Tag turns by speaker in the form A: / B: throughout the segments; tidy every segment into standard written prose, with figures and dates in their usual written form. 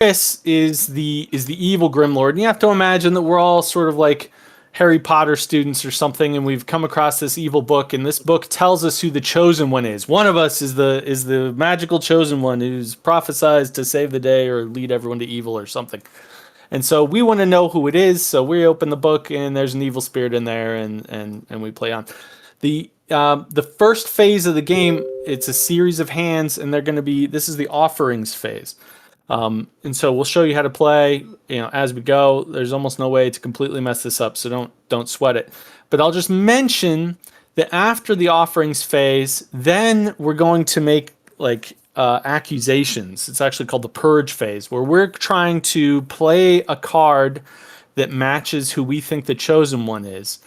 A: Chris is the evil Grimlord, and you have to imagine that we're all sort of like Harry Potter students or something, and we've come across this evil book, and this book tells us who the chosen one is. One of us is the magical chosen one who's prophesized to save the day or lead everyone to evil or something. And so we want to know who it is. So we open the book, and there's an evil spirit in there, and we play on. The first phase of the game, it's a series of hands, and they're going to be. This is the offerings phase. And so we'll show you how to play, as we go. There's almost no way to completely mess this up, so don't sweat it. But I'll just mention that after the offerings phase, then we're going to make accusations. It's actually called the purge phase, where we're trying to play a card that matches who we think the chosen one is.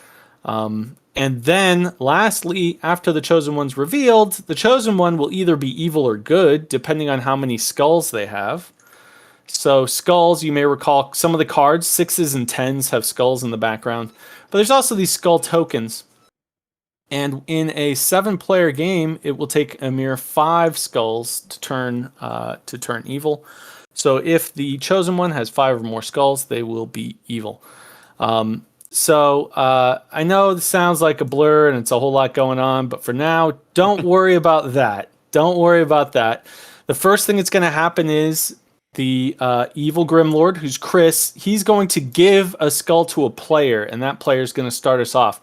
A: And then, lastly, after the chosen one's revealed, the chosen one will either be evil or good, depending on how many skulls they have. So skulls, you may recall, some of the cards, 6s and 10s, have skulls in the background. But there's also these skull tokens. And in a 7-player game, it will take a mere 5 skulls to turn evil. So if the chosen one has 5 or more skulls, they will be evil. So I know this sounds like a blur and it's a whole lot going on, but for now, don't worry about that. Don't worry about that. The first thing that's going to happen is the evil Grimlord, who's Chris, he's going to give a skull to a player, and that player is going to start us off,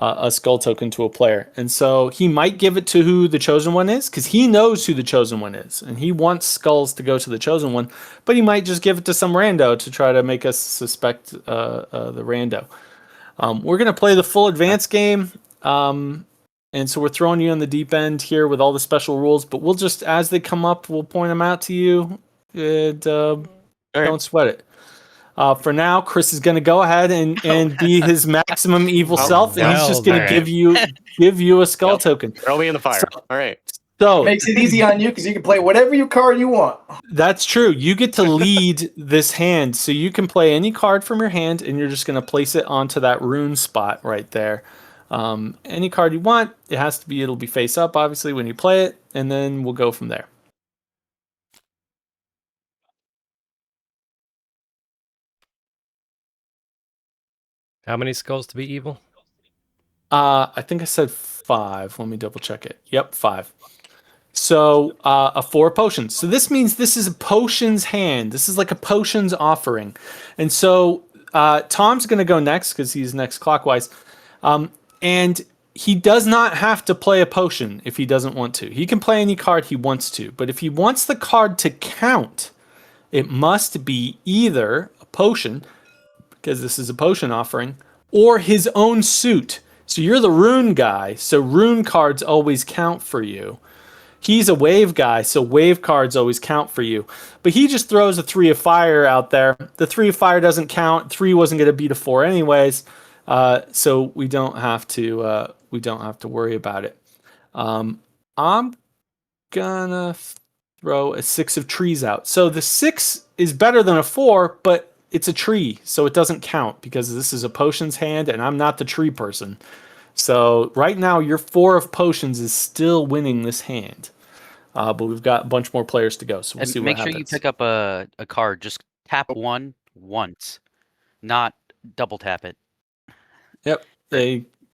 A: a skull token to a player. And so he might give it to who the chosen one is, because he knows who the chosen one is, and he wants skulls to go to the chosen one, but he might just give it to some rando to try to make us suspect the rando. We're going to play the full advanced game, and so we're throwing you on the deep end here with all the special rules, but we'll just, as they come up, we'll point them out to you, and don't sweat it. For now, Chris is going to go ahead and be his maximum evil self, and he's just going to give you a skull token.
B: Throw me in the fire. All right.
A: So
C: makes it easy on you because you can play whatever card you want.
A: That's true. You get to lead this hand, so you can play any card from your hand, and you're just going to place it onto that rune spot right there. Any card you want. It'll be face up, obviously, when you play it, and then we'll go from there.
D: How many skulls to be evil?
A: I think I said 5. Let me double check it. Yep, 5. So a 4 potions. So this means this is a potions hand. This is like a potions offering. And so Tom's going to go next because he's next clockwise. And he does not have to play a potion if he doesn't want to. He can play any card he wants to. But if he wants the card to count, it must be either a potion, because this is a potion offering, or his own suit. So you're the rune guy, so rune cards always count for you. He's a wave guy, so wave cards always count for you. But he just throws a 3 of fire out there. The 3 of fire doesn't count. 3 wasn't going to beat a 4 anyways, so we don't have to worry about it. I'm gonna throw a 6 of trees out. So the 6 is better than a 4, but it's a tree, so it doesn't count because this is a potions hand, and I'm not the tree person. So right now, your 4 of potions is still winning this hand. But we've got a bunch more players to go, so we'll see what happens.
E: Make sure you pick up a card. Just tap 1 once, not double tap it.
A: Yep.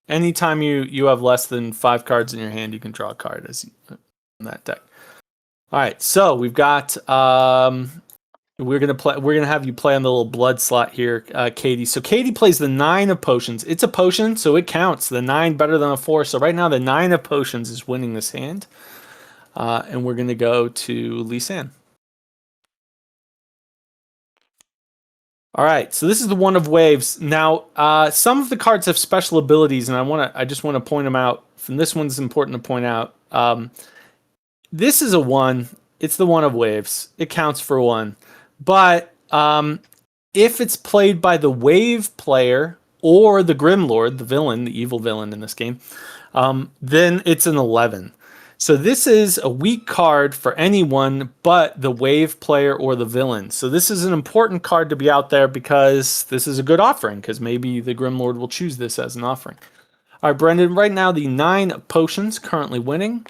A: Anytime you have less than 5 cards in your hand, you can draw a card in that deck. All right, so we've got... We're gonna have you play on the little blood slot here, Katie. So Katie plays the 9 of potions. It's a potion, so it counts. The 9 better than a 4. So right now the 9 of potions is winning this hand. And we're gonna go to Lisanne. All right, so this is the 1 of waves. Now, some of the cards have special abilities, and I just want to point them out. From this one's important to point out. This is a 1. It's the 1 of waves. It counts for 1. But if it's played by the wave player or the Grimlord, the villain, the evil villain in this game, then it's an 11. So this is a weak card for anyone but the wave player or the villain. So this is an important card to be out there because this is a good offering, because maybe the Grimlord will choose this as an offering. All right, Brendan, right now the 9 potions currently winning,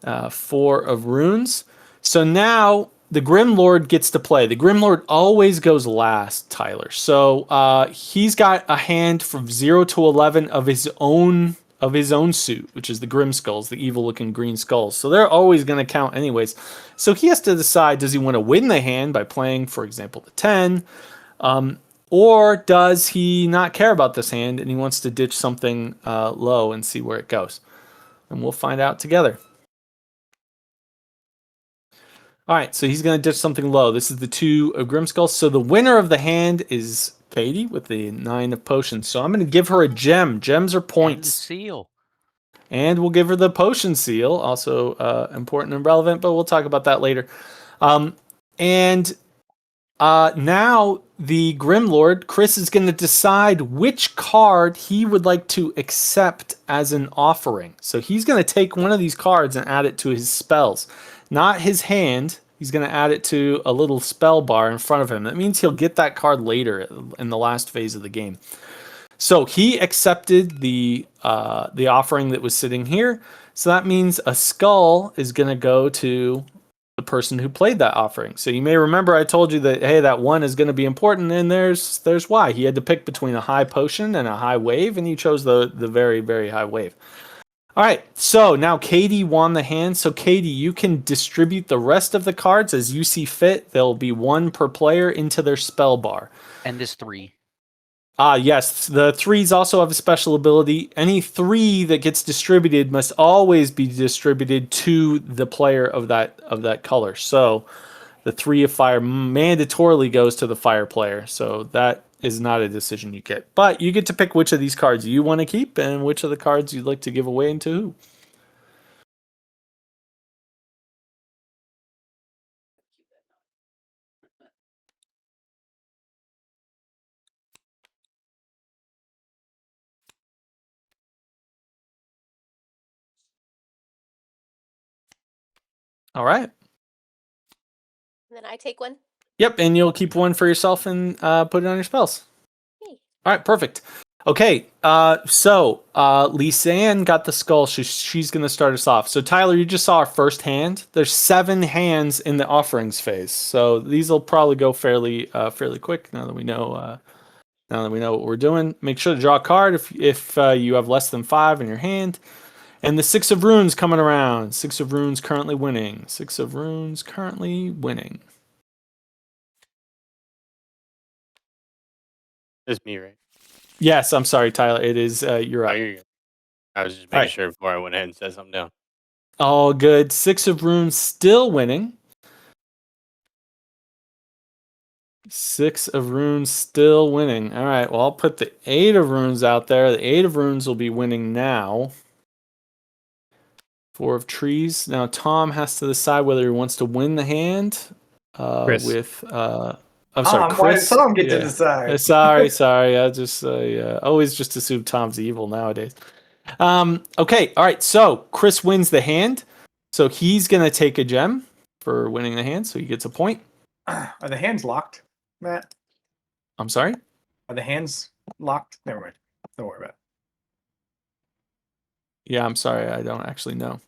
A: 4 of runes. So now the Grimlord gets to play. The Grimlord always goes last, Tyler. So he's got a hand from 0 to 11 of his own suit, which is the Grim Skulls, the evil-looking green skulls. So they're always going to count anyways. So he has to decide, does he want to win the hand by playing, for example, the 10? Or does he not care about this hand and he wants to ditch something low and see where it goes? And we'll find out together. All right, so he's going to ditch something low. This is the 2 of Grimskull. So the winner of the hand is Katie with the 9 of potions. So I'm going to give her a gem. Gems are
E: And the
A: points.
E: seal.
A: And we'll give her the potion seal, also important and relevant, but we'll talk about that later. And now the Grimlord, Chris, is going to decide which card he would like to accept as an offering. So he's going to take one of these cards and add it to his spells. Not his hand. He's going to add it to a little spell bar in front of him. That means he'll get that card later in the last phase of the game. So he accepted the offering that was sitting here. So that means a skull is going to go to the person who played that offering. So you may remember I told you that, hey, that 1 is going to be important, and there's why. He had to pick between a high potion and a high wave, and he chose the very, very high wave. All right, so now Katie won the hand. So Katie, you can distribute the rest of the cards as you see fit. There'll be 1 per player into their spell bar.
E: And this 3.
A: Yes, the 3s also have a special ability. Any 3 that gets distributed must always be distributed to the player of that color. So the 3 of fire mandatorily goes to the fire player. So that is not a decision you get. But you get to pick which of these cards you want to keep and which of the cards you'd like to give away and to who. All right.
B: Then I take one.
A: Yep, and you'll keep 1 for yourself and put it on your spells.
B: Hey.
A: All right, perfect. Okay, so Lisanne got the skull. She's going to start us off. So Tyler, you just saw our first hand. There's 7 hands in the offerings phase, so these will probably go fairly quick. Now that we know what we're doing, make sure to draw a card if you have less than 5 in your hand. And the 6 of runes coming around. 6 of runes currently winning. 6 of runes currently winning.
F: It's me, right?
A: Yes, I'm sorry, Tyler. It is. You're
F: Oh,
A: right.
F: you're good. I was just making
A: Alright.
F: sure before I went ahead and set something down.
A: All good. 6 of runes still winning. 6 of runes still winning. All right. Well, I'll put the 8 of runes out there. The 8 of runes will be winning now. 4 of trees. Now Tom has to decide whether he wants to win the hand.
D: Chris.
A: With I'm sorry,
C: Why
A: Chris.
C: does Tom get to
A: Yeah.
C: decide?
A: Sorry. I just always just assume Tom's evil nowadays. Okay, all right. So Chris wins the hand. So he's gonna take a gem for winning the hand. So he gets a point.
C: Are the hands locked, Matt?
A: I'm sorry.
C: Are the hands locked? Never mind. Don't worry about it.
A: Yeah, I'm sorry. I don't actually know.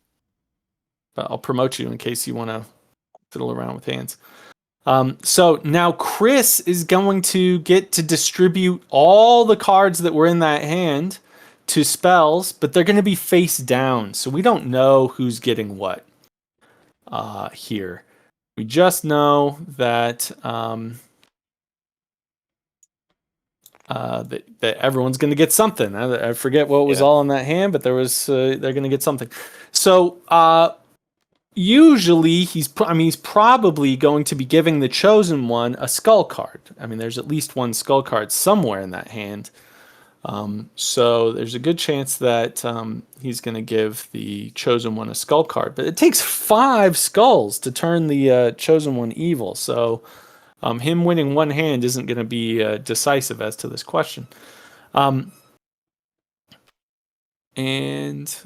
A: But I'll promote you in case you want to fiddle around with hands. So now Chris is going to get to distribute all the cards that were in that hand to spells, but they're going to be face down. So we don't know who's getting what here. We just know that that everyone's going to get something. I forget what was all in that hand, but they're going to get something. So usually he's probably going to be giving the chosen one a skull card. I mean, there's at least 1 skull card somewhere in that hand. So there's a good chance that he's going to give the chosen one a skull card. But it takes 5 skulls to turn the chosen one evil. So him winning 1 hand isn't going to be decisive as to this question. And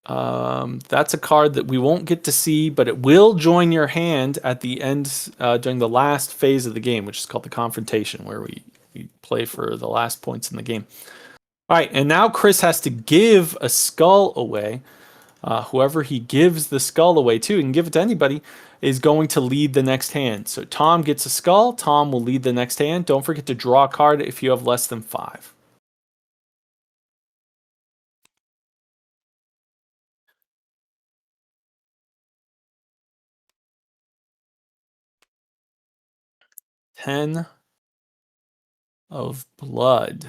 A: that's a card that we won't get to see, but it will join your hand at the end during the last phase of the game, which is called the confrontation, where we play for the last points in the game. All right, and now Chris has to give a skull away. Whoever he gives the skull away to, he can give it to anybody. is going to lead the next hand. So Tom gets a skull. Tom will lead the next hand. Don't forget to draw a card if you have less than 5. Ten of blood.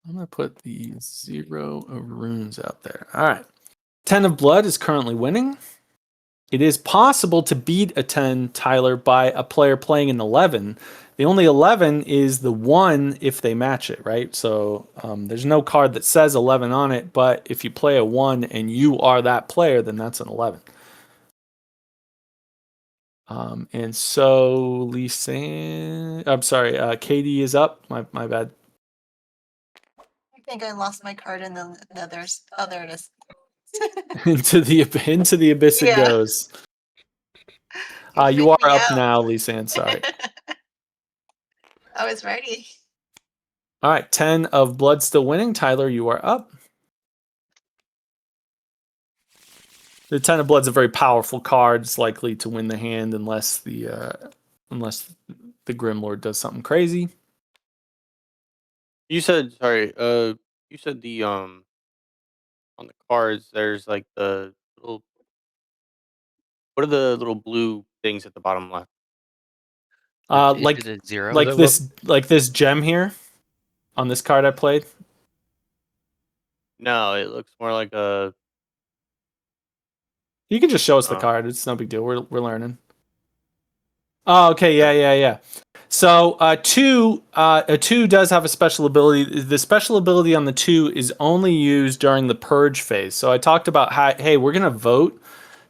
A: I'm going to put the 0 of runes out there. All right. 10 of blood is currently winning. It is possible to beat a 10, Tyler, by a player playing an 11. The only 11 is the 1 if they match it, right? So there's no card that says 11 on it, but if you play a 1 and you are that player, then that's an 11. And so Katie is up. My bad.
G: I think I lost my card in the others. Oh, there it is.
A: into the abyss it
G: Yeah.
A: goes.
G: You
A: You are
G: freaked me
A: up
G: out.
A: now, Lisanne. Sorry.
G: I was ready.
A: All right, 10 of blood still winning. Tyler, you are up. The 10 of blood's a very powerful card. It's likely to win the hand unless the Grimlord does something crazy.
F: You said sorry. You said the on the cards. There's like the little. What are the little blue things at the bottom left?
E: Is
A: Like
E: it a 0?
A: this gem here on this card I played.
F: No, it looks more like a.
A: You can just show us the card. It's no big deal. We're learning. Oh, okay. Yeah. So a 2 does have a special ability. The special ability on the 2 is only used during the purge phase. So I talked about how, hey, we're gonna vote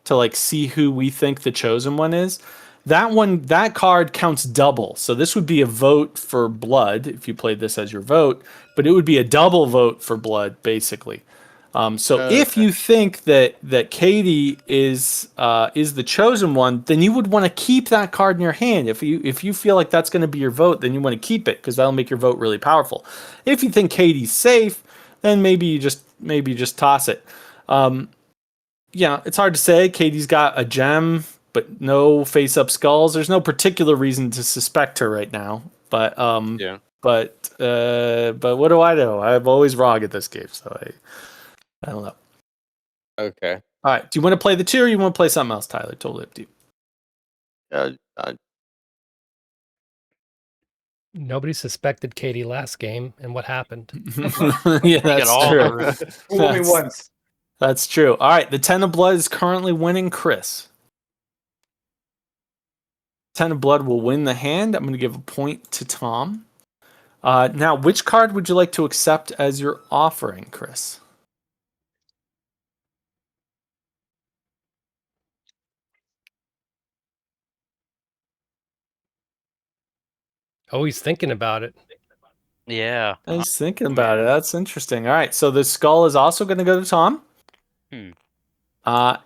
A: to like see who we think the chosen one is. That card counts double. So this would be a vote for blood if you played this as your vote, but it would be a double vote for blood basically. So if
F: Okay.
A: you think that Katie is the chosen one, then you would want to keep that card in your hand. If you feel like that's going to be your vote, then you want to keep it because that'll make your vote really powerful. If you think Katie's safe, then maybe you just toss it. Yeah, it's hard to say. Katie's got a gem, but no face-up skulls. There's no particular reason to suspect her right now. But
F: Yeah.
A: but what do I know? I'm always wrong at this game, so I don't know.
F: Okay.
A: All right. Do you want to play the 2 or you want to play something else, Tyler? Totally up to you.
D: Nobody suspected Katie last game, and what happened?
A: Yeah, that's
E: all
A: true.
E: the
C: Fool me once.
A: That's true. All right. The 10 of blood is currently winning Chris. 10 of blood will win the hand. I'm going to give a point to Tom. Now, which card would you like to accept as your offering, Chris?
D: Oh, he's thinking about it.
E: Yeah.
A: He's thinking about it. That's interesting. All right. So the skull is also going to go to Tom.
E: Hmm.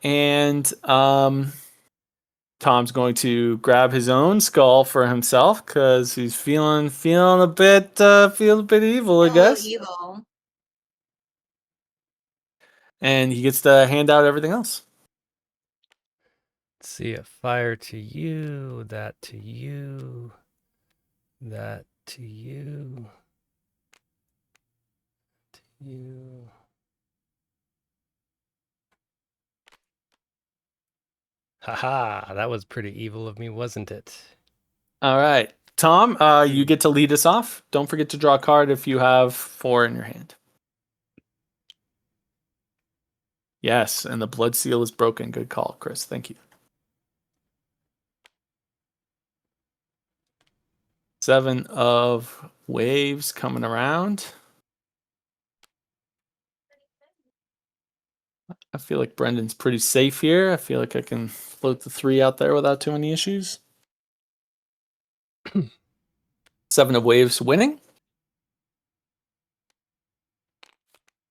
A: And Tom's going to grab his own skull for himself because he's feeling a bit evil, I
G: A little
A: guess.
G: evil.
A: And he gets to hand out everything else.
D: Let's see, a fire to you, that to you, that to you, to you. Haha, that was pretty evil of me, wasn't it?
A: All right. Tom, you get to lead us off. Don't forget to draw a card if you have 4 in your hand. Yes, and the blood seal is broken. Good call, Chris. Thank you. 7 of waves coming around. I feel like Brendan's pretty safe here. I feel like I can float the 3 out there without too many issues. 7 of waves winning.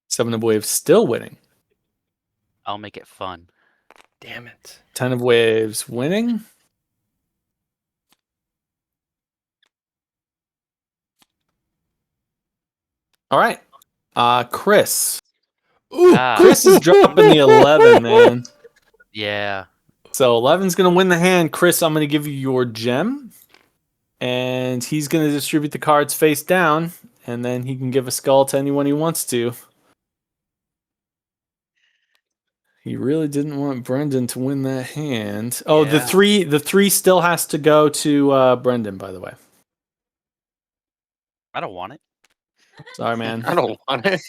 A: 7 of waves still winning.
E: I'll make it fun.
D: Damn it.
A: 10 of waves winning. All right. Chris. Ooh,
E: Ah.
A: Chris is dropping the 11, man.
E: Yeah.
A: So 11's going to win the hand. Chris, I'm going to give you your gem. And he's going to distribute the cards face down. And then he can give a skull to anyone he wants to. He really didn't want Brendan to win that hand. Oh,
E: Yeah.
A: the three still has to go to Brendan, by the way.
E: I don't want it.
A: Sorry, man.
F: I don't want it.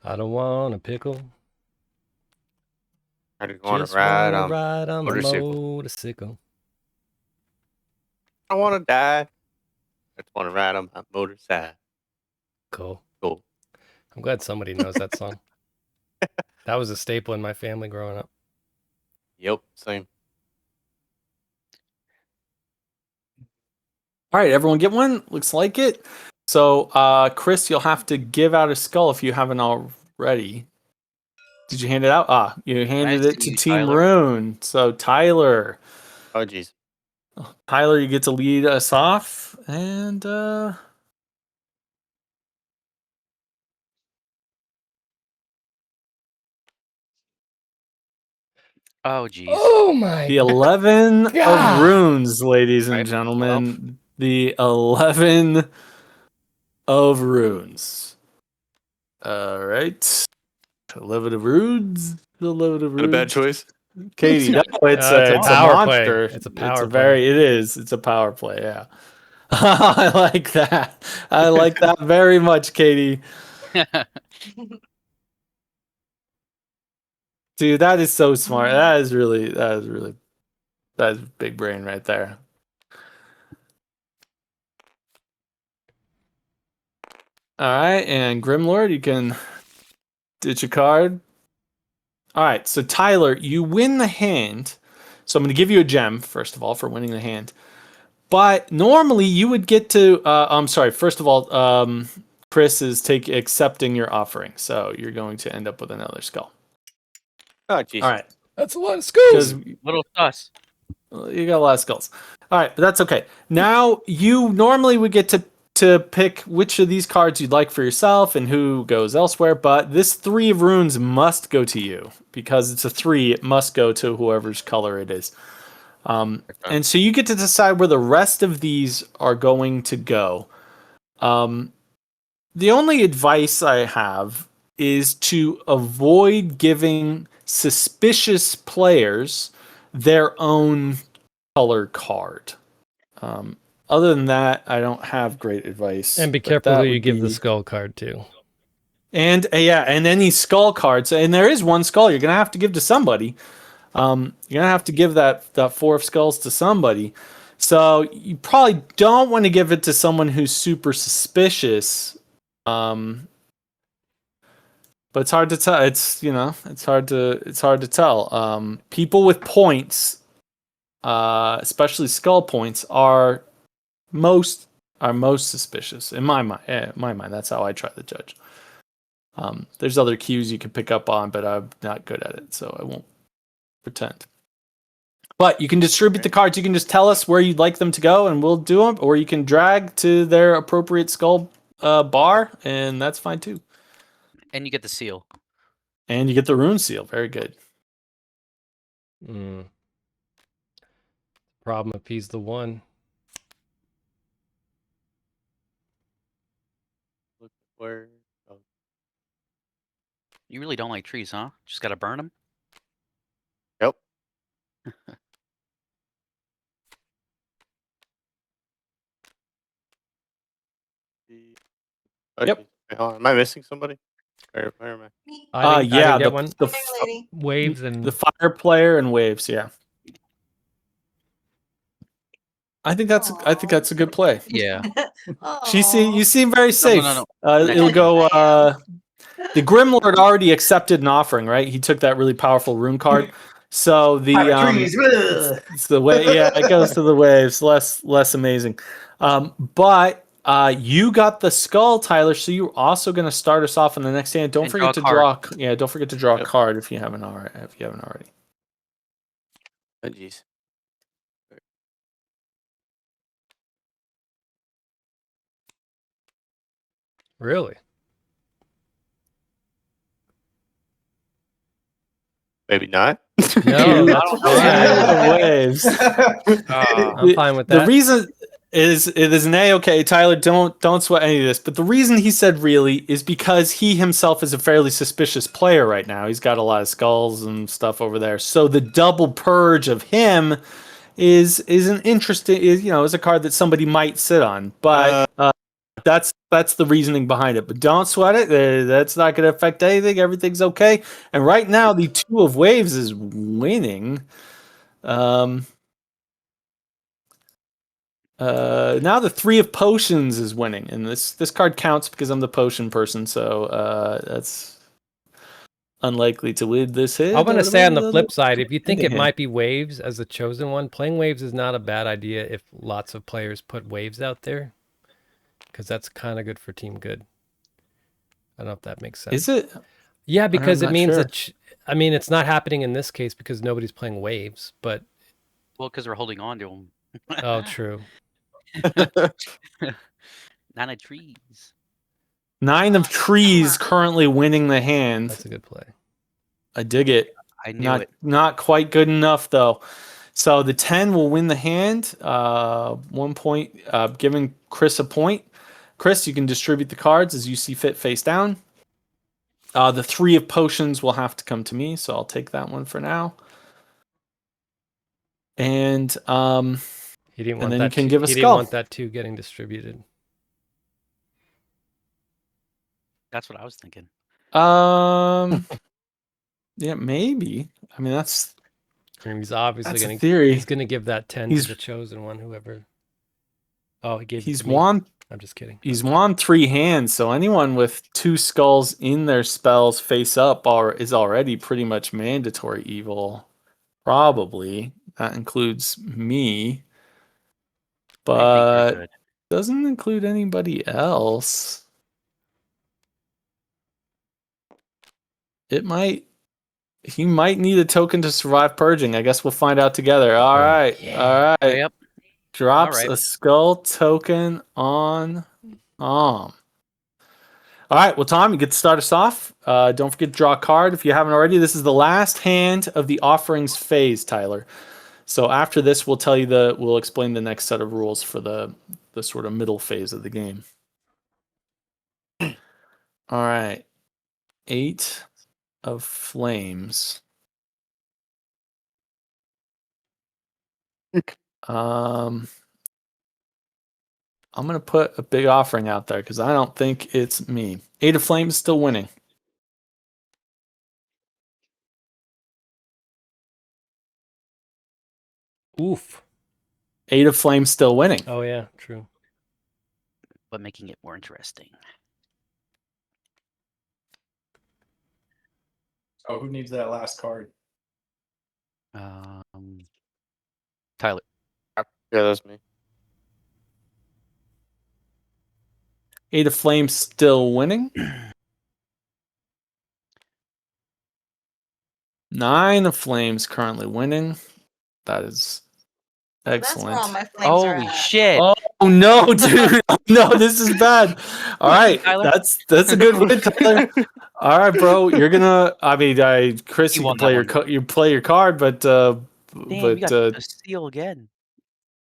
D: I don't want a pickle.
F: I just want
D: Just
F: to ride.
D: wanna ride on the
F: motorcycle.
D: motorcycle.
F: I want to die. I just want to ride on my motorcycle.
D: Cool.
F: Cool.
D: I'm glad somebody knows that song. That was a staple in my family growing up.
F: Yep, same.
A: All right, everyone get one? Looks like it. So, Chris, you'll have to give out a skull if you haven't already. Did you hand it out? Ah, you handed it
E: see
A: to
E: you,
A: Team
E: Tyler.
A: Rune. So, Tyler.
F: Oh, jeez.
A: Tyler, you get to lead us off. And,
E: Oh, jeez.
D: Oh my
A: the 11
D: God.
A: of runes, ladies and
F: Right,
A: gentlemen. The 11 of runes. All right. 11 of runes. 11 of
F: Not a bad
A: runes.
F: choice.
A: Katie, no, it's
D: It's a
A: a
D: power play.
A: monster.
D: It's a power
A: It is. It's a power play, yeah. I like that. I like that very much, Katie. Dude, that is so smart. That is big brain right there. All right, and Grimlord, you can ditch a card. All right, so Tyler, you win the hand. So I'm going to give you a gem, first of all, for winning the hand. But normally you would get to, I'm sorry, first of all, Chris is accepting your offering. So you're going to end up with another skull.
F: Oh, jeez.
A: All right.
D: That's a lot of skulls.
A: Because
E: Little sus.
A: you got a lot of skulls. All right, but that's okay. Now you normally would get to pick which of these cards you'd like for yourself and who goes elsewhere, but this 3 of runes must go to you because it's a 3. It must go to whoever's color it is. And so you get to decide where the rest of these are going to go. The only advice I have is to avoid giving suspicious players their own color card. Other than that, I don't have great advice.
D: And be
A: but
D: careful
A: that
D: who you
A: would
D: give the
A: be-
D: skull card to.
A: And and any skull cards. And there is one skull you're gonna have to give to somebody. You're gonna have to give that 4 of skulls to somebody. So you probably don't want to give it to someone who's super suspicious. But it's hard to tell. It's hard to tell. People with points, especially skull points, are most suspicious in my mind. That's how I try to judge. There's other cues you can pick up on, but I'm not good at it, so I won't pretend. But you can distribute the cards. You can just tell us where you'd like them to go, and we'll do them. Or you can drag to their appropriate skull bar, and that's fine too.
E: And you get the seal.
A: And you get the rune seal. Very good.
D: Problem if he's the one.
F: Look where. Oh,
E: You really don't like trees, huh? Just gotta burn them?
F: yep. Oh,
A: Yep.
F: jeez. Wait, hold on. Am I missing somebody? Where am I?
G: Me.
D: I didn't
A: Yeah,
D: get
A: the,
D: one.
A: the
G: Fire lady.
D: Waves and
A: the fire player and waves. Yeah, I think that's a good play.
E: Yeah.
A: You seem very safe.
E: no.
A: It'll
E: Next
A: go. The Grimlord already accepted an offering, right? He took that really powerful rune card. So the
C: Trees.
A: it's the way. Yeah, it goes to the waves. Less amazing. But you got the skull, Tyler. So you're also going to start us off in the next hand. Don't
E: And
A: forget to
E: draw a
A: draw. Yeah, don't forget to draw a
F: Yep.
A: card if you haven't already.
F: Oh, jeez.
D: Really?
F: Maybe not.
D: No,
A: Two-
D: that's
E: don't know.
D: fine.
A: waves.
D: I'm fine with
A: The
D: that.
A: reason is it is an A-okay, Tyler. Don't sweat any of this. But the reason he said really is because he himself is a fairly suspicious player right now. He's got a lot of skulls and stuff over there. So the double purge of him is an interesting is a card that somebody might sit on. But that's the reasoning behind it. But don't sweat it. That's not going to affect anything. Everything's okay. And right now the two of waves is winning. Now the three of potions is winning, and this card counts because I'm the potion person, so that's unlikely to win this hit.
D: I'm going to say on the flip side, if you think it
A: hand.
D: might be waves as the chosen one, playing waves is not a bad idea if lots of players put waves out there, because that's kind of good for team good. I don't know if that makes sense.
A: Is it?
D: Yeah, because
A: I'm
D: it
A: not
D: means
A: sure.
D: that, I mean, it's not happening in this case because nobody's playing waves, but,
E: Well, because we're holding on to them.
D: oh, true.
E: 9 of trees.
A: 9 of trees currently winning the hand.
D: That's a good play.
A: I dig it.
E: I knew it.
A: Not quite good enough though. So the 10 will win the hand. 1 point, giving Chris a point. Chris, you can distribute the cards as you see fit face down. The 3 of potions will have to come to me, so I'll take that one for now. And
D: He didn't
A: And
D: want
A: then
D: that.
A: you can
D: two,
A: give a
D: he
A: skull.
D: didn't want that two getting distributed.
E: That's what I was thinking.
A: yeah, maybe. I mean, that's
D: I mean, he's obviously
A: That's a
D: going to.
A: theory.
D: He's going to give that 10
A: He's-
D: to the chosen one, whoever. Oh, he gave it
A: he's
D: to me.
A: won.
D: I'm just kidding.
A: He's won 3 hands, so anyone with 2 skulls in their spells face up is already pretty much mandatory evil. Probably that includes me,
E: I think
A: but
E: you're good.
A: doesn't include anybody else. It might. He might need a token to survive purging. I guess we'll find out together. All right. All right.
E: Yep.
A: Drops
E: All right.
A: a skull token on All right, well, Tom, you get to start us off. Don't forget to draw a card if you haven't already. This is the last hand of the offerings phase, Tyler. So after this, we'll explain the next set of rules for the sort of middle phase of the game. All right, 8 of flames. I'm gonna put a big offering out there because I don't think it's me. 8 of flames still winning.
D: Oof.
A: 8 of flames still winning.
D: Oh yeah, true.
E: But making it more interesting.
C: Oh, who needs that last card?
E: Tyler.
F: Yeah, that's me.
A: 8 of flames still winning. 9 of flames currently winning. That is
G: That's where all
A: excellent.
G: my flames are
E: Holy
G: at.
E: shit!
A: Oh no, dude! No, this is bad. All right,
E: Tyler?
A: that's a good win, Tyler. All right, bro. You're gonna. I mean, Chris,
E: You
A: you
E: won
A: can play
E: that
A: your
E: one.
A: you play your card, but
E: Damn, you got the steal again.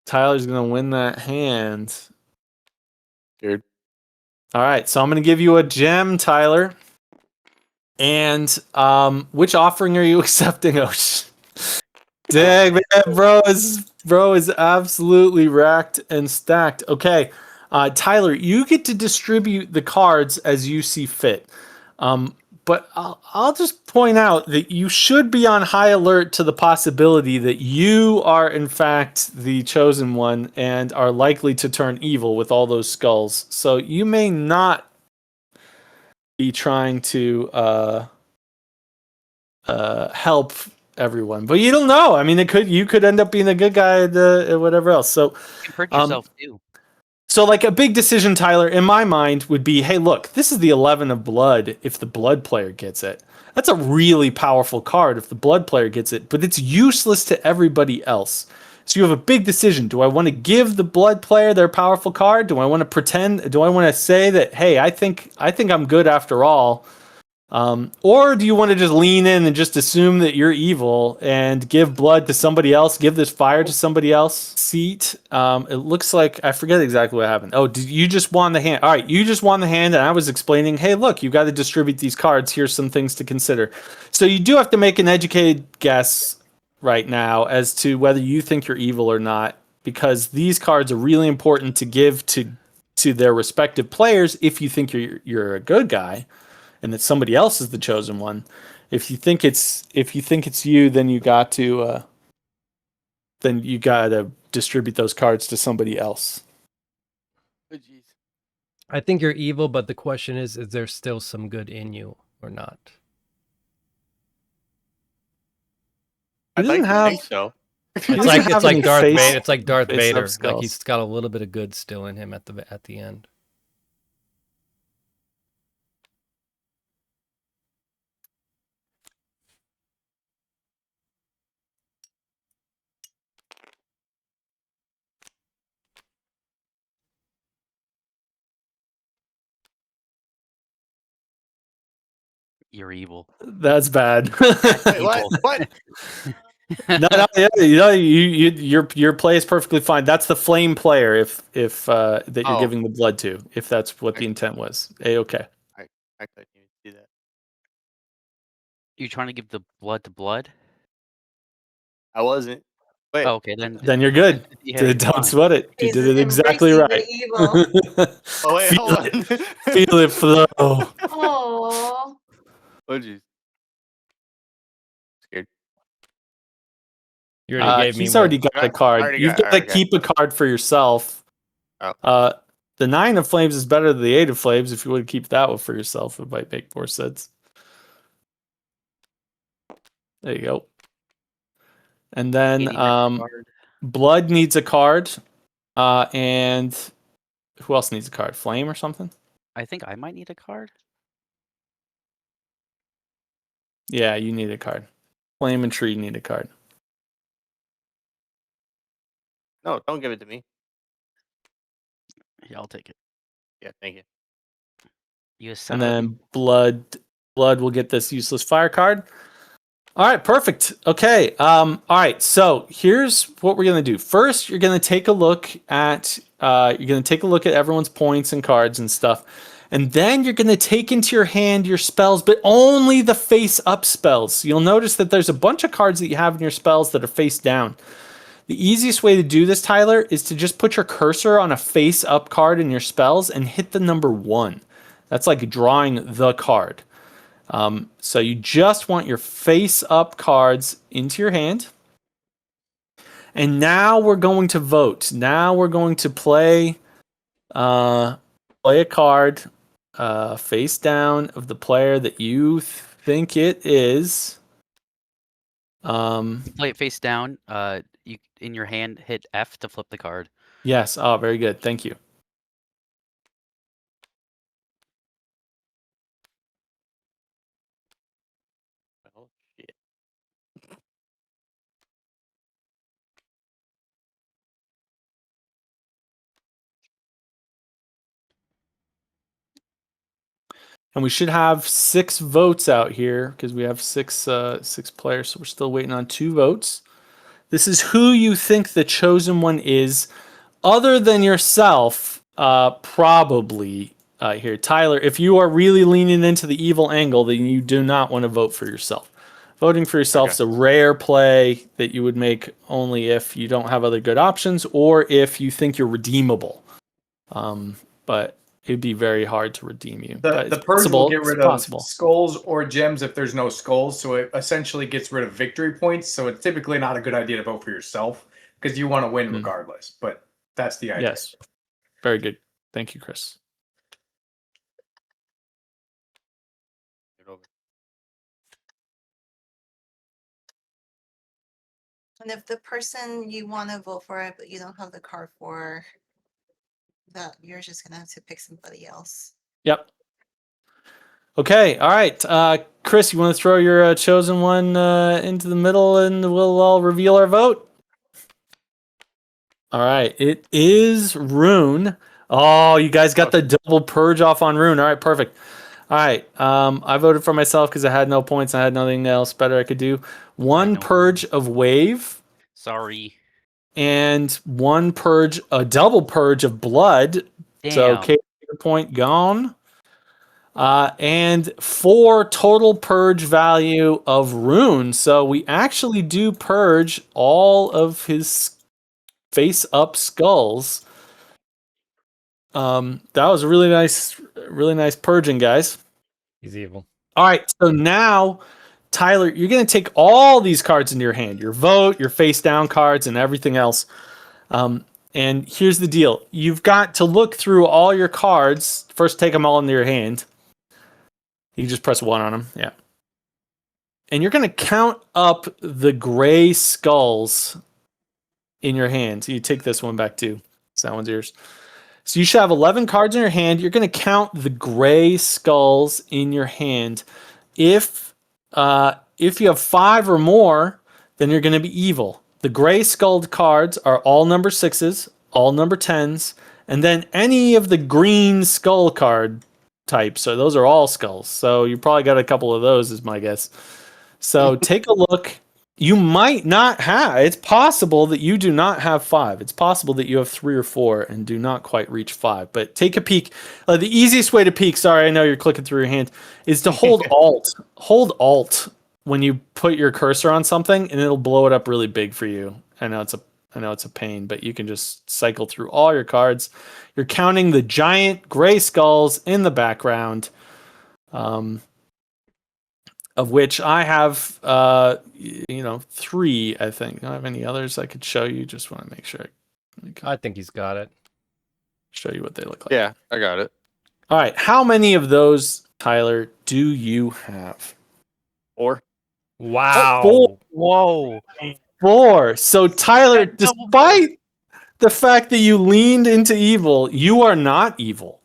A: Tyler's gonna win that hand.
F: Dude.
A: All right, so I'm gonna give you a gem, Tyler. And which offering are you accepting? Oh, dang, man, bro is absolutely racked and stacked. Okay, Tyler, you get to distribute the cards as you see fit. But I'll just point out that you should be on high alert to the possibility that you are in fact the chosen one and are likely to turn evil with all those skulls. So you may not be trying to help everyone, but you don't know. I mean, you could end up being a good guy at whatever else. So
E: You can purge yourself too.
A: So, like a big decision, Tyler, in my mind would be, hey, look, this is the 11 of blood if the blood player gets it. That's a really powerful card if the blood player gets it, but it's useless to everybody else. So you have a big decision. Do I want to give the blood player their powerful card? Do I want to pretend? Do I want to say that, hey, I think I'm good after all? Or do you want to just lean in and just assume that you're evil and give blood to somebody else, give this fire to somebody else? Seat. It looks like I forget exactly what happened. Oh, did you just won the hand? All right, you just won the hand, and I was explaining, hey, look, you've got to distribute these cards. Here's some things to consider. So you do have to make an educated guess right now as to whether you think you're evil or not, because these cards are really important to give to their respective players if you think you're a good guy and that somebody else is the chosen one. If you think it's you, then you got to distribute those cards to somebody else.
F: Oh, jeez.
D: I think you're evil, but the question is there still some good in you or not?
F: I'd like
A: doesn't
F: to
A: have-
F: think so.
D: It's
A: doesn't
D: like
A: have any
D: Darth
A: face-
D: Vader. It's like Darth
A: face-up
D: Vader. Like
A: skulls.
D: he's got a little bit of good still in him at the end.
E: You're evil.
A: That's bad.
F: Wait, what?
E: Evil.
F: What?
A: No, yeah, your play is perfectly fine. That's the flame player if that you're
F: Oh.
A: giving the blood to, if that's what the intent was. Okay.
F: I couldn't even see that.
E: You trying to give the blood to blood?
F: I wasn't. Wait.
E: Oh, okay, then.
A: Then you're good.
E: Yeah, you're
A: Don't
E: fine.
A: sweat it. You
G: He's
A: did it exactly
G: embracing
A: right.
G: the evil.
F: Oh wait,
A: Feel
F: hold
A: it.
F: on.
A: Feel it flow.
G: Oh.
F: Oh jeez. Scared.
D: You already gave me
A: He's
D: one.
A: already got a card.
F: already
A: You've
F: got-
A: got to
F: okay.
A: keep a card for yourself.
F: Oh.
A: The 9 of flames is better than the 8 of flames. If you would keep that one for yourself, it might make more sense. There you go. And then
E: Any next card?
A: blood needs a card. And who else needs a card? Flame or something?
E: I think I might need a card.
A: Yeah, you need a card. Flame and tree need a card.
F: No, don't give it to me.
E: Yeah, I'll take it.
F: Yeah, thank you.
E: You son
A: And
E: of a-
A: then blood will get this useless fire card. All right, perfect. Okay. All right. So here's what we're gonna do. First, you're gonna take a look at everyone's points and cards and stuff, and then you're gonna take into your hand your spells, but only the face-up spells. You'll notice that there's a bunch of cards that you have in your spells that are face down. The easiest way to do this, Tyler, is to just put your cursor on a face-up card in your spells and hit the number 1. That's like drawing the card. So you just want your face-up cards into your hand. And now we're going to vote. Now we're going to play a card face down of the player that you think it is.
E: Play it face down. You in your hand hit F to flip the card.
A: Yes. Oh, very good. Thank you.
F: Oh shit.
A: And we should have 6 votes out here because we have 6 players. So we're still waiting on 2 votes. This is who you think the chosen one is, other than yourself. Probably here, Tyler. If you are really leaning into the evil angle, then you do not want to vote for yourself. Voting for yourself is a rare play that you would make only if you don't have other good options or if you think you're redeemable. But it'd be very hard to redeem you. But
C: The
A: it's
C: purge
A: possible.
C: will get
A: It's
C: rid
A: possible.
C: of skulls or gems if there's no skulls, so it essentially gets rid of victory points. So it's typically not a good idea to vote for yourself because you want to win regardless. But that's the idea.
A: Yes. Very good. Thank you, Chris.
F: Get over.
G: And if the person you want to vote for it, but you don't have the card for, that you're just gonna have to pick somebody else.
A: Yep. Okay. All right. Chris, you want to throw your chosen one into the middle, and we'll all reveal our vote. All right. It is Rune. Oh, you guys got the double purge off on Rune. All right. Perfect. All right. I voted for myself because I had no points. I had nothing else better I could do. One
E: know.
A: purge of wave
E: Sorry.
A: and one purge, a double purge of blood.
E: Damn.
A: So, Kate, your point gone. And 4 total purge value of Rune. So we actually do purge all of his face up skulls. That was a really nice purging, guys.
D: He's evil.
A: All right, so now, Tyler, you're going to take all these cards into your hand, your vote, your face down cards, and everything else. And here's the deal. You've got to look through all your cards. First, take them all into your hand. You just press 1 on them. Yeah. And you're going to count up the gray skulls in your hand. So you take this one back too. So that one's yours. So you should have 11 cards in your hand. You're going to count the gray skulls in your hand. If you have 5 or more, then you're going to be evil. The gray skulled cards are all number 6s, all number 10s, and then any of the green skull card types. So those are all skulls. So you probably got a couple of those, is my guess. So take a look. You might not have. It's possible that you do not have 5. It's possible that you have 3 or 4 and do not quite reach 5. But take a peek. The easiest way to peek, sorry, I know you're clicking through your hand, is to hold Alt. Hold Alt when you put your cursor on something, and it'll blow it up really big for you. I know it's a pain, but you can just cycle through all your cards. You're counting the giant gray skulls in the background. Of which I have, 3, I think. I don't have any others I could show you. Just want to make sure
D: I think he's got it.
A: show you what they look like.
F: Yeah, I got it.
A: All right. How many of those, Tyler, do you have?
F: 4.
D: Wow.
A: 4.
E: Whoa.
A: 4. So, Tyler,
E: That double
A: despite the fact that you leaned into evil, you are not evil.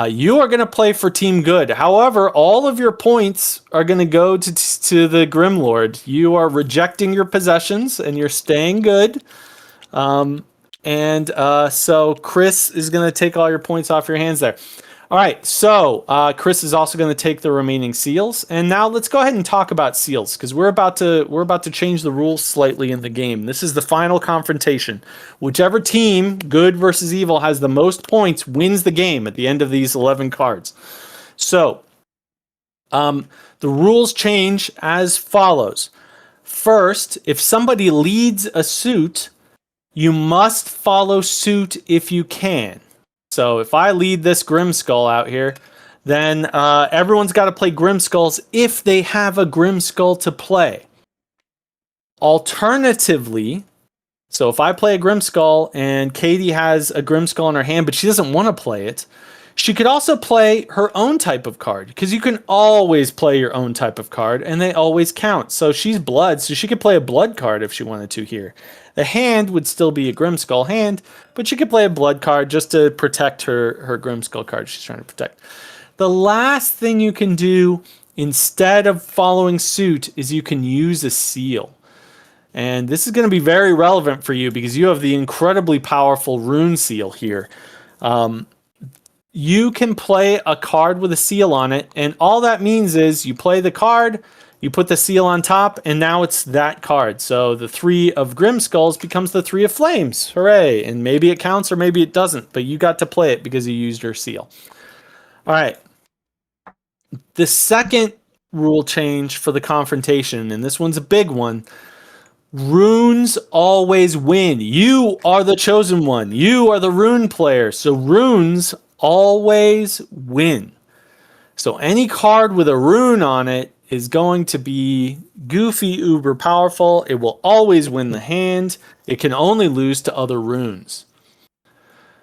A: You are going to play for Team Good. However, all of your points are going to go to the Grimlord. You are rejecting your possessions, and you're staying good. So Chris is going to take all your points off your hands there. All right, so Chris is also going to take the remaining seals. And now let's go ahead and talk about seals, because we're about to change the rules slightly in the game. This is the final confrontation. Whichever team, good versus evil, has the most points wins the game at the end of these 11 cards. So the rules change as follows. First, if somebody leads a suit, you must follow suit if you can. So if I lead this Grimskull out here, then everyone's got to play Grimskulls if they have a Grimskull to play. Alternatively, so if I play a Grimskull and Katie has a Grimskull in her hand, but she doesn't want to play it, she could also play her own type of card, because you can always play your own type of card, and they always count. So she's blood, so she could play a blood card if she wanted to here. The hand would still be a Grimskull hand, but she could play a blood card just to protect her Grimskull card she's trying to protect. The last thing you can do instead of following suit is you can use a seal. And this is going to be very relevant for you because you have the incredibly powerful rune seal here. You can play a card with a seal on it, and all that means is you play the card, you put the seal on top, and now it's that card. So the 3 of Grimskulls becomes the 3 of Flames. Hooray. And maybe it counts or maybe it doesn't, but you got to play it because you used your seal. All right. The second rule change for the confrontation, and this one's a big one. Runes always win. You are the chosen one. You are the rune player. So runes always win. So any card with a rune on it is going to be goofy uber powerful. It will always win the hand. It can only lose to other runes.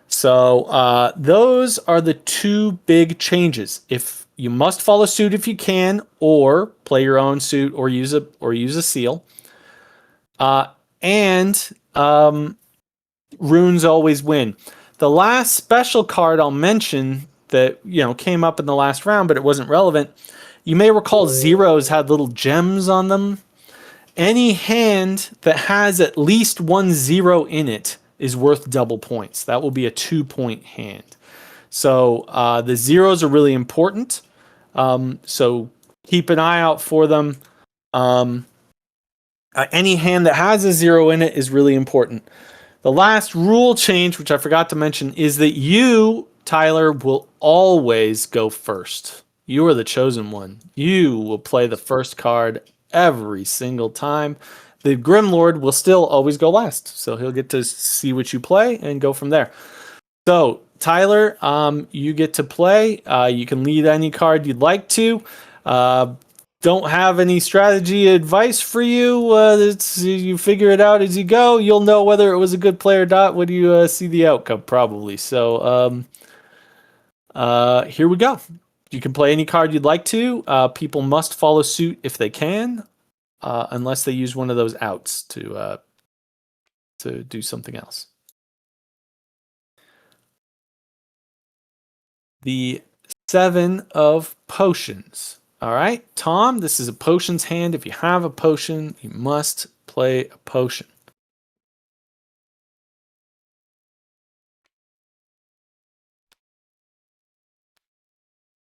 A: So those are the 2 big changes. If you must follow suit if you can, or play your own suit, or use a seal. Runes always win. The last special card I'll mention that came up in the last round, but it wasn't relevant. You may recall zeros had little gems on them. Any hand that has at least 1 0 in it is worth double points. That will be a 2-point hand. So the zeros are really important. So keep an eye out for them. Any hand that has a 0 in it is really important. The last rule change, which I forgot to mention, is that you, Tyler, will always go first. You are the chosen one. You will play the first card every single time. The Grimlord will still always go last, so he'll get to see what you play and go from there. So, Tyler, you get to play. You can lead any card you'd like to. Don't have any strategy advice for you. You figure it out as you go. You'll know whether it was a good play or not when you see the outcome, probably. So, here we go. You can play any card you'd like to. People must follow suit if they can, unless they use one of those outs to do something else. The 7 of potions. All right, Tom, this is a potions hand. If you have a potion, you must play a potion.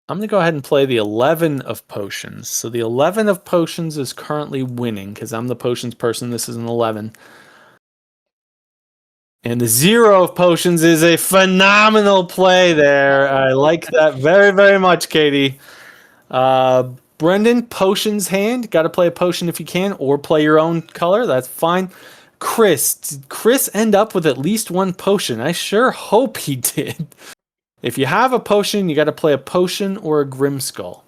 A: I'm going to go ahead and play the 11 of potions. So the 11 of potions is currently winning because I'm the potions person. This is an 11. And the 0 of potions is a phenomenal play there. I like that very, very much, Katie. Brendan, potions hand. Got to play a potion if you can, or play your own color. That's fine. Chris, did Chris end up with at least 1 potion? I sure hope he did. If you have a potion, you got to play a potion or a Grimskull.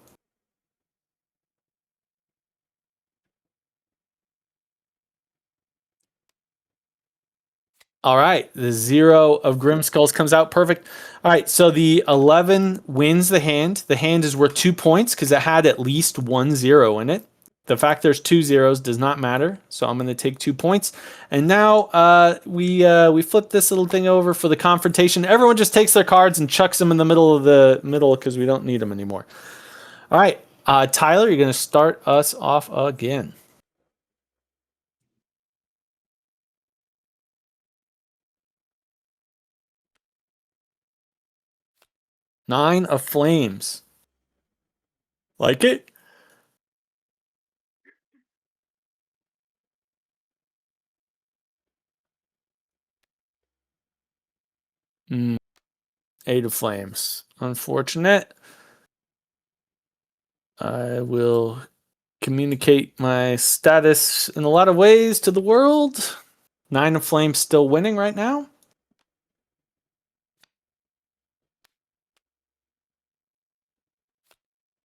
A: All right, the 0 of Grimskulls comes out perfect. All right, so the 11 wins the hand. The hand is worth 2 points because it had at least 1 0 in it. The fact there's 2 zeros does not matter, so I'm going to take 2 points. And now we flip this little thing over for the confrontation. Everyone just takes their cards and chucks them in the middle because we don't need them anymore. All right, Tyler, you're going to start us off again. Nine of flames. Like it? Mm, 8 of flames. Unfortunate. I will communicate my status in a lot of ways to the world. 9 of flames still winning right now.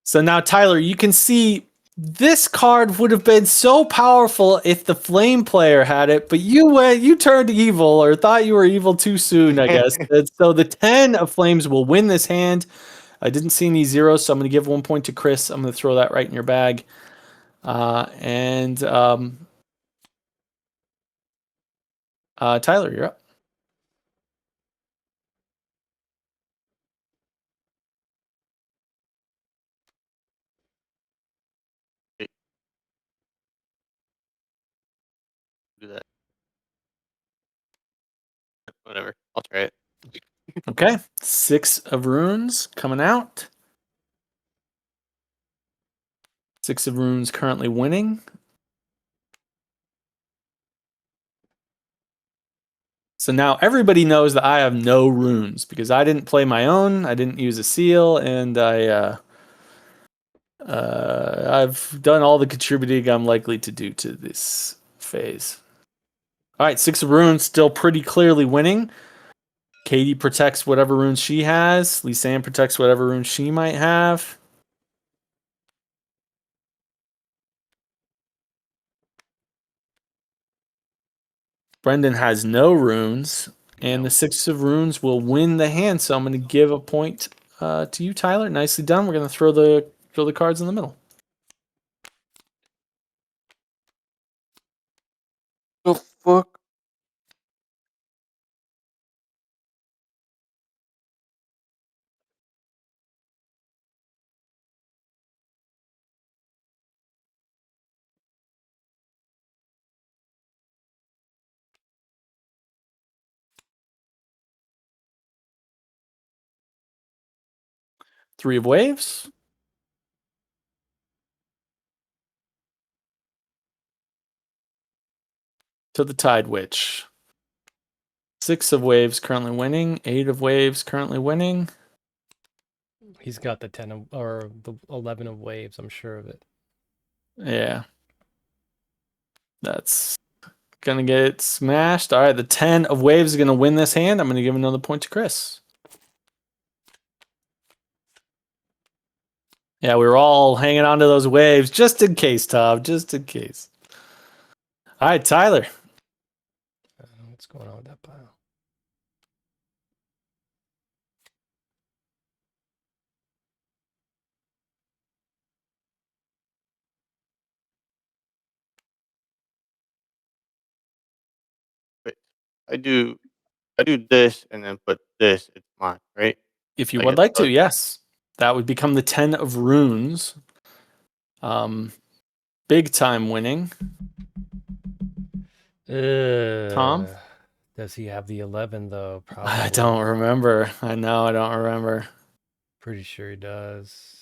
A: So now, Tyler, you can see this card would have been so powerful if the flame player had it, but you turned evil or thought you were evil too soon, I guess. And so the 10 of flames will win this hand. I didn't see any zeros, so I'm going to give 1 point to Chris. I'm going to throw that right in your bag. Tyler, you're up.
F: Do that. Whatever. I'll try it.
A: Okay. 6 of runes coming out. 6 of runes currently winning. So now everybody knows that I have no runes because I didn't play my own. I didn't use a seal, and I've done all the contributing I'm likely to do to this phase. All right, 6 of runes still pretty clearly winning. Katie protects whatever runes she has. Lisanne protects whatever runes she might have. Brendan has no runes, and the 6 of runes will win the hand. So I'm going to give a point to you, Tyler. Nicely done. We're going to throw the cards in the middle.
F: The fuck?
A: 3 of waves. To the Tide Witch. 6 of waves currently winning. 8 of waves currently winning.
D: He's got the 10 of, or the 11 of waves. I'm sure of it.
A: Yeah. That's gonna get smashed. All right, the 10 of waves is gonna win this hand. I'm gonna give another point to Chris. Yeah, we were all hanging on to those waves just in case, Tom. Just in case. All right, Tyler.
D: What's going on with that pile?
F: Wait, I do this and then put this. It's mine, right?
A: If you
F: I
A: would
F: get
A: like to,
F: the-
A: yes. That would become the 10 of runes. Big time winning. Tom?
D: Does he have the 11 though? Probably.
A: I don't remember. I know I don't remember.
D: Pretty sure he does.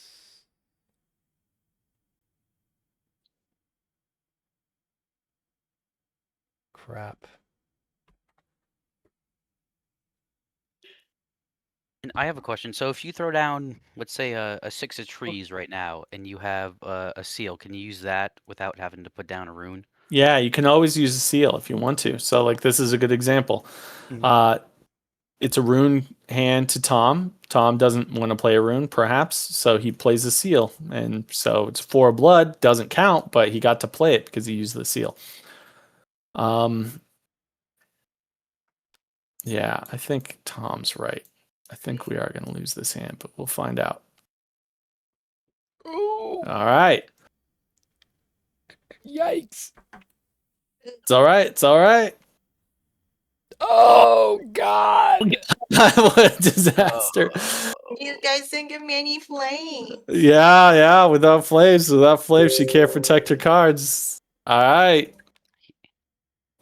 D: Crap.
E: And I have a question. So if you throw down, let's say, a 6 of trees right now, and you have a seal, can you use that without having to put down a rune?
A: Yeah, you can always use a seal if you want to. So like this is a good example.
F: Mhm.
A: It's a rune hand to Tom. Tom doesn't want to play a rune, perhaps, so he plays a seal. And so it's 4 blood, doesn't count, but he got to play it because he used the seal. Yeah, I think Tom's right. I think we are going to lose this hand, but we'll find out.
D: Ooh,
A: All right.
D: yikes.
A: It's all right. It's all right.
D: Oh, God.
A: What a disaster.
G: You guys didn't give me any flame.
A: Yeah. Without flames, she can't protect her cards. All right.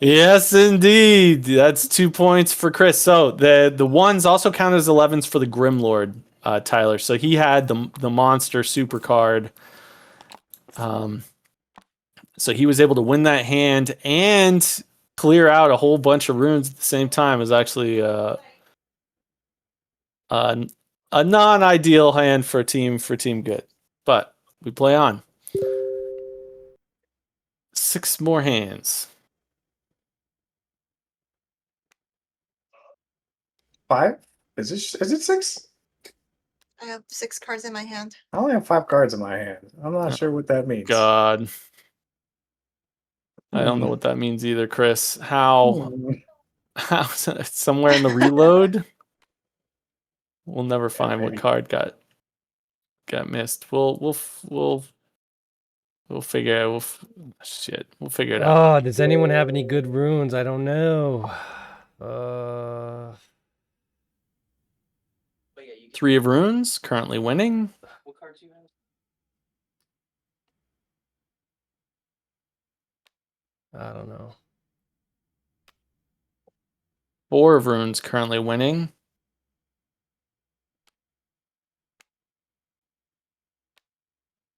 A: Yes, indeed. That's 2 points for Chris. So the ones also count as 11s for the Grimlord, Tyler. So he had the monster super card. So he was able to win that hand and clear out a whole bunch of runes at the same time. It was actually a non-ideal hand for team good. But we play on. 6 more hands.
C: 5? Is it 6?
G: I have 6 cards in my hand.
C: I only have 5 cards in my hand. I'm not sure what that means.
A: God. I don't know what that means either, Chris. How somewhere in the reload? We'll never find what
C: maybe.
A: card got missed. We'll figure it. We'll figure it out.
D: Oh, does anyone have any good runes? I don't know.
A: 3 of runes currently winning.
E: What cards do you have?
D: I don't know.
A: 4 of runes currently winning.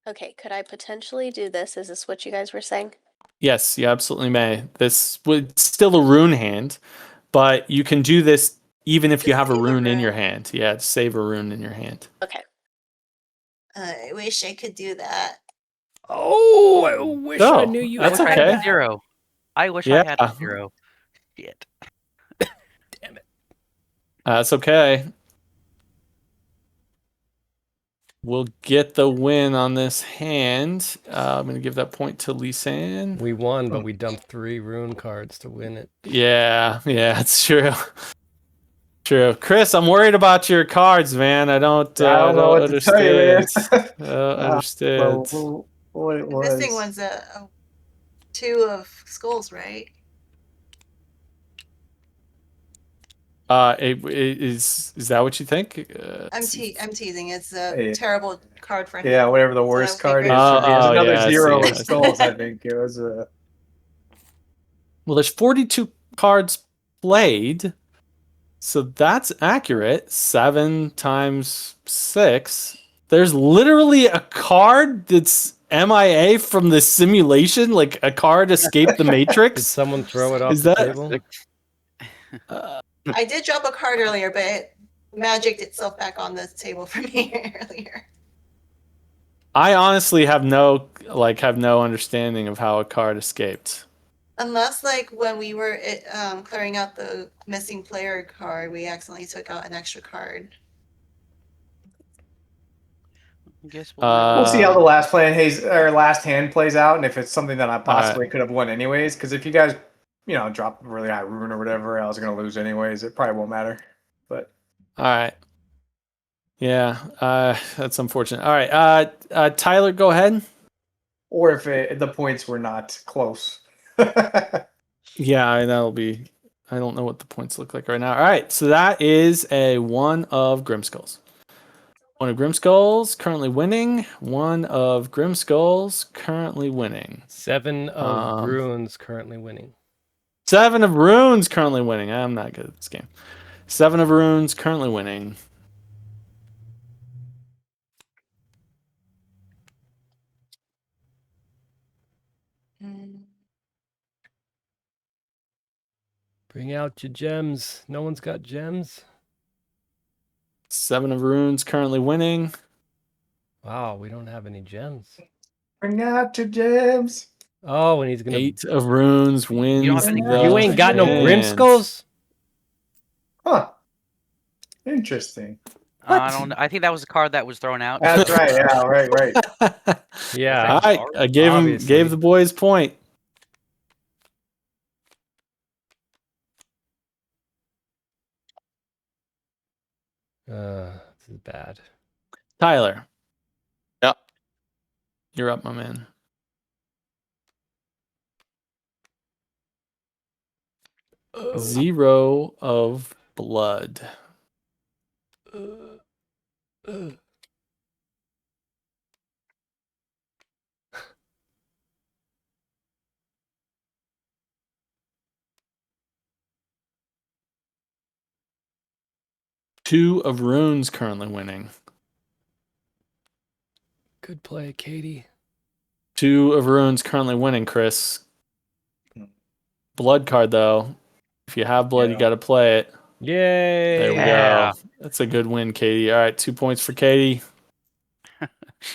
B: Okay, could I potentially do this? Is this what you guys were saying?
A: Yes, you absolutely may. This would still a rune hand, but you can do this even if
G: To
A: you have a
G: save a
A: rune in your
G: rune.
A: hand. Yeah, to save a rune in your hand.
B: Okay.
G: I wish I could do that.
D: Oh, I wish I
A: Oh,
D: knew you.
A: that's
E: I wish I had
A: okay.
E: the 0. I wish
A: Yeah.
E: I had the 0. Shit.
D: Damn it.
A: That's okay. We'll get the win on this hand. I'm going to give that point to Lisanne.
D: We won, but we dumped 3 rune cards to win it.
A: Yeah, it's true. True. Chris, I'm worried about your cards, man. I don't
C: know what to tell you, man.
A: understand. I don't understand.
C: What it
G: The
C: was.
G: missing one's a 2 of skulls, right?
A: Is that what you think?
G: I'm teasing. It's a
C: Yeah.
G: terrible card for him.
C: Yeah, whatever the worst card is.
G: figured-
C: For me. There's
A: Oh,
C: another
A: yeah, I
C: 0
A: see,
C: with
A: I see.
C: skulls, I think. It was
A: Well, there's 42 cards played, so that's accurate. 7 times 6 There's literally a card that's MIA from the simulation, like a card escaped the
D: Did
A: Matrix.
D: someone throw it off
A: Is
D: the
A: that-
D: table?
G: I did drop a card earlier, but it magicked itself back on the table for me earlier.
A: I honestly have no understanding of how a card escaped.
G: Unless, like, when we were clearing out the missing player card, we accidentally took out an extra card.
E: I guess
C: We'll see how the last hand plays out, and if it's something that I possibly could have won anyways. Because if you guys, drop a really high rune or whatever, I was gonna lose anyways. It probably won't matter. But
A: All right. Yeah, that's unfortunate. All right, Tyler, go ahead.
C: or if the points were not close.
A: Yeah, that'll be. I don't know what the points look like right now. All right, so that is a 1 of Grimskulls. 1 of Grimskulls currently winning. 1 of Grimskulls currently winning.
D: 7 of runes currently winning.
A: 7 of Runes currently winning. I'm not good at this game. 7 of Runes currently winning.
D: Bring out your gems. No one's got gems.
A: 7 of Runes currently winning.
D: Wow, we don't have any gems.
C: Bring out your gems.
D: Oh, and he's gonna.
A: 8 of Runes wins.
E: You don't have any
A: the
D: You ain't got no
A: hand.
D: Grimskulls?
C: Huh. Interesting.
E: I don't. I think that was the card that was thrown out.
C: That's right. Yeah. Right.
D: Yeah.
A: All right, I gave
D: Obviously.
A: the boys point.
D: This is bad.
A: Tyler.
F: Yeah.
A: You're up, my man.
D: Oh.
A: 0 of blood. Two of Runes currently winning.
D: Good play, Katie.
A: 2 of Runes currently winning, Chris. Blood card, though. If you have blood, you
C: Yeah.
A: got to play it.
D: Yay!
A: There we
E: Yeah.
A: go. That's a good win, Katie. All right, 2 points for Katie.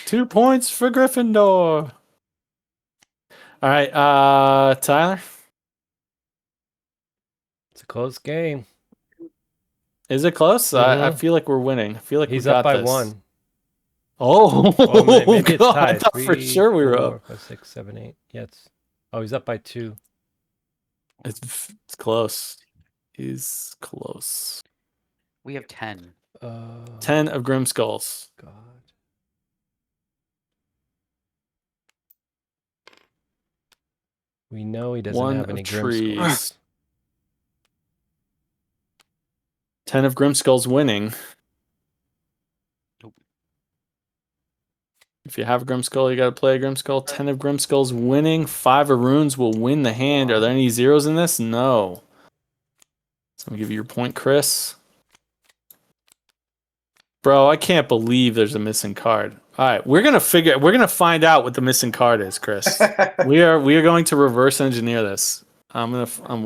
A: 2 points for Gryffindor. All right, Tyler.
D: It's a close game.
A: Is it close? I
D: Mhm.
A: feel like we're winning. I feel like
D: He's
A: we got
D: up by
A: this.
D: 1.
A: Oh,
D: Oh, maybe it's
A: God, I
D: tied.
A: thought for
D: 3,
A: sure we were
D: 4,
A: up.
D: 5, 6, 7, 8. Yeah, oh, he's up by 2.
A: It's close. He's close.
E: We have 10.
A: 10 of Grimskulls.
D: God. We know he doesn't
A: 1
D: have any
A: of
D: Grimskulls.
A: trees. 10 of Grimskulls winning.
E: Nope.
A: If you have a Grimskull, you got to play a Grimskull. 10 of Grimskulls winning. 5 of Runes will win the hand. Are there any zeros in this? No. So I'm going to give you your point, Chris. Bro, I can't believe there's a missing card. All right, we're gonna find out what the missing card is, Chris. we are going to reverse engineer this. We're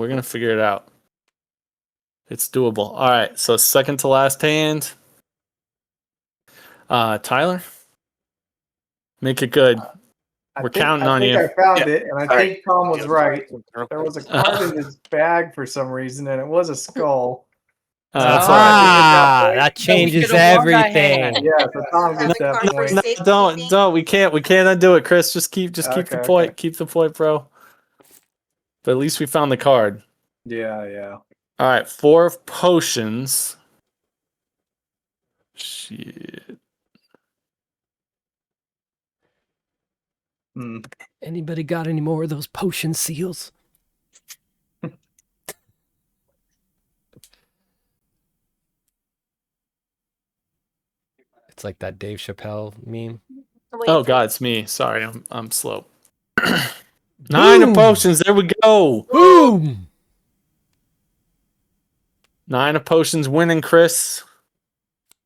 A: gonna figure it out. It's doable. All right, so second to last hand. Tyler, make it good. We're counting on you.
C: I found it, and I
F: All right.
C: think Tom was
F: Yeah.
C: right. There was a card in his bag for some reason, and it was a skull.
A: That's all right.
D: That changes
E: should've won that
D: everything.
E: hand.
C: Yeah, so Tom
G: Have
C: gets
G: a
C: that
G: card for
C: point.
A: No,
G: safekeeping.
A: don't. We can't undo it, Chris. Just keep the
C: Okay,
A: point.
C: okay.
A: Keep the point, bro. But at least we found the card.
C: Yeah.
A: All right, 4 of potions. Shit.
C: Hmm.
D: Anybody got any more of those potion seals? It's like that Dave Chappelle meme.
G: Wait,
A: Oh God, it's me. Sorry, I'm slow. 9 of
D: Boom.
A: potions. There we go.
D: Boom!
A: 9 of potions winning, Chris.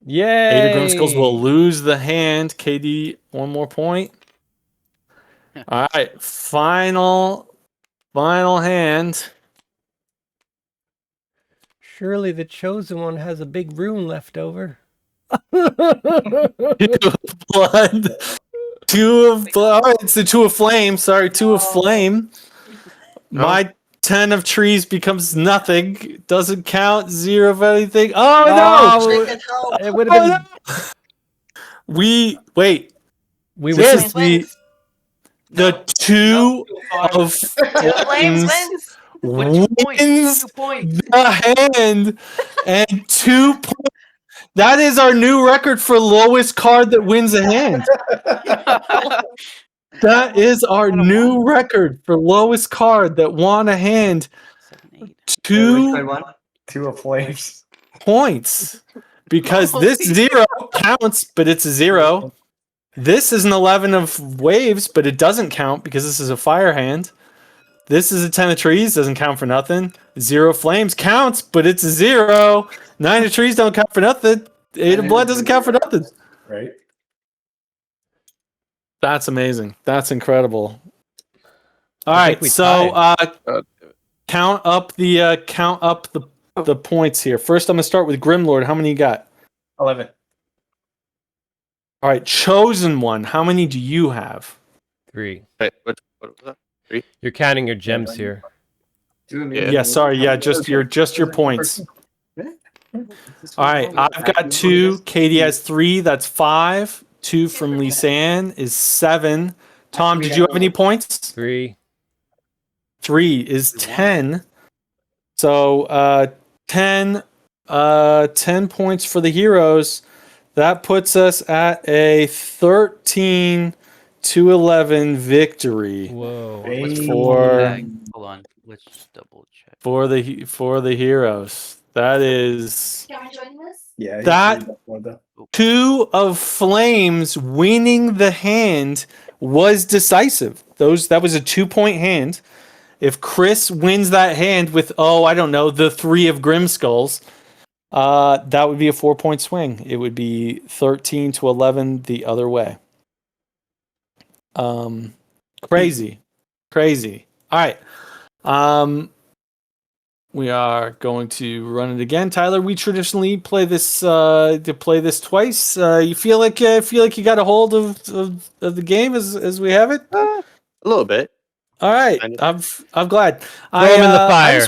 D: Yay!
A: Ada Grimskulls will lose the hand. KD, one more point. All right, final hand.
D: Surely the chosen one has a big rune left over.
A: Two of blood. Two of blood. Oh, it's the two of flame. Sorry, two of flame. My 10 of trees becomes nothing. Doesn't count. Zero of anything. Oh
D: Oh,
G: It could help.
D: it would
A: no!
D: have been.
A: We wait.
D: We
A: This
D: win.
A: is the two of
G: Flames
A: flames
G: wins.
A: wins the hand and 2 points. That is our new record for lowest card that wins a hand. That is our new record for lowest card that won a hand.
E: 7, 8.
C: 2 of flames.
A: points. Because this
E: Holy
A: zero counts, but it's a zero. This is an 11 of waves, but it doesn't count because this is a fire hand. This is a 10 of trees, doesn't count for nothing. 0 flames counts, but it's a 0. 9 of trees don't count for nothing. 8 of blood doesn't count for nothing.
C: Right?
A: That's amazing. That's incredible. All
D: I think
A: right,
D: we
A: so
F: God.
A: count up the points here. First, I'm gonna start with Grimlord. How many you got?
C: 11.
A: All right, chosen one. How many do you have?
D: 3.
F: Wait, what was that?
D: You're counting your gems here.
A: Yeah, sorry. Yeah, just your points. All right, I've got 2. Katie has 3. That's 5. 2 from Lisanne is 7. Tom, did you have any points?
D: 3.
A: 3 is 10. So 10 points for the heroes. That puts us at a 13-11 victory
D: Whoa.
E: Hold on. Let's double check.
A: for the heroes. That is
G: Can we join this?
C: Yeah.
A: That- 2 of flames winning the hand was decisive. That was a 2-point hand. If Chris wins that hand with I don't know, the 3 of Grimskulls, that would be a 4-point swing. It would be 13-11 the other way. Crazy. All right. We are going to run it again. Tyler, we traditionally play this twice. You feel like you got a hold of the game as we have it?
F: A little bit.
A: All right.
F: Kind
A: I'm glad.
D: Throw him in the fire.